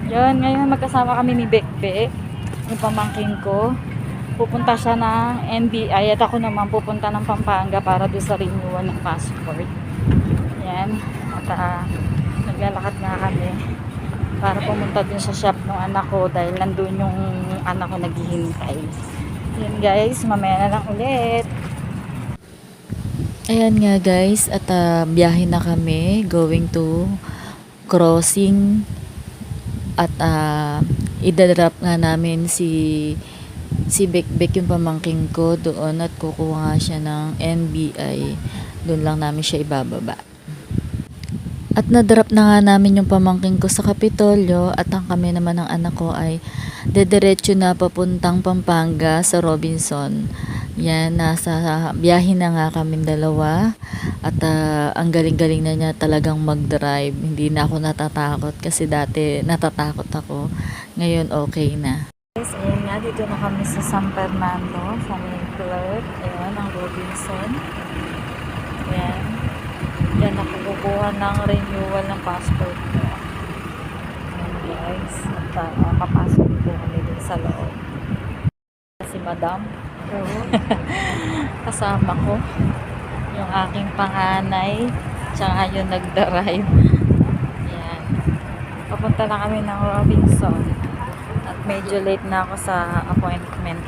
Yun, ngayon magkasama kami ni Bekbek, yung pamangkin ko. Pupunta siya ng NBI at ako naman pupunta ng Pampanga para doon sa renewal ng passport. Yan. At naglalakad nga kami para pumunta din sa shop ng anak ko dahil nandun yung anak ko naghihintay. Yan guys, mamaya na lang ulit. Ayan nga guys, at biyahe na kami going to crossing at idadrop nga namin si Bekbek yung pamangking ko doon at kukuha nga siya ng NBI. Doon lang namin siya ibababa. At nadrop na nga namin yung pamangking ko sa Kapitolyo at ang kami naman ng anak ko ay dediretso na papuntang Pampanga sa Robinson. Yan, nasa biyahe na nga kami dalawa at ang galing-galing na niya talagang mag-drive. Hindi na ako natatakot kasi dati natatakot ako. Ngayon okay na. Guys, ayan nga, dito na kami sa San Fernando, sa Mayclerc. Ayan, ang Robinson. Ayan. Yan, nakukuha ng renewal ng passport ko. Ayan guys, at papasok po kami din sa loob. Si Madam. Kasama ko yung aking panganay tsaka yung nagdarive. Yan, papunta na kami ng Robinson at medyo late na ako sa appointment.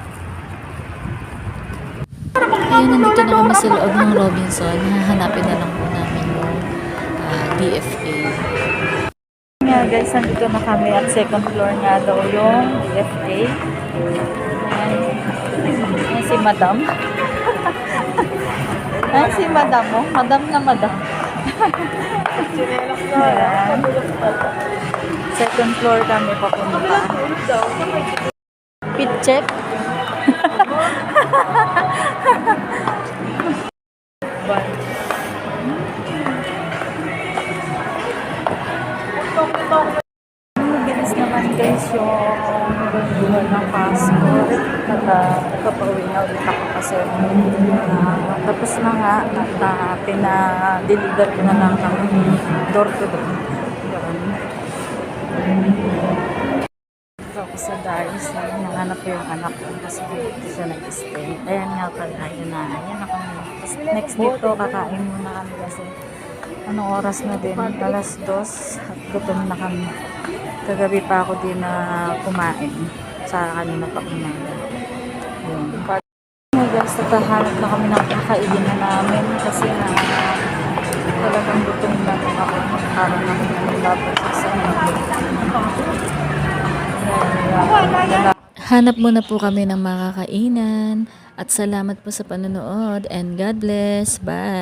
Ayun, nandito na kami sa loob ng Robinson. Hahanapin na lang po namin yung DFA. Yeah, guys, nandito na kami at second floor nga daw yung DFA. Ayan si Madam. Ayan si Madam, oh. Madam na Madam. Ayan. Second floor kami papunta. Pit check. Mabilis naman guys yung renewal ng passport at kapauwi na ulit ako kasi tapos na nga at pina-deliver ko na lang ng door to door. Ito ako sa Darius na nanganap ko yung anak ko kasi dito siya nag-stay. Ayan nga pala, yun na. Ayan ako na. Next dito, kakain muna kami kasi anong oras na din? Alas 2 at gutom na kami. Kagabi pa ako din na kumain sa kanina pa umaga. Yun. May guys, natahanap na kami ng kakainin na namin kasi na talagang gutom na rin ako. Parang namin na nilabas sa Hanap muna po kami ng makakainan at salamat po sa panonood and God bless. Bye!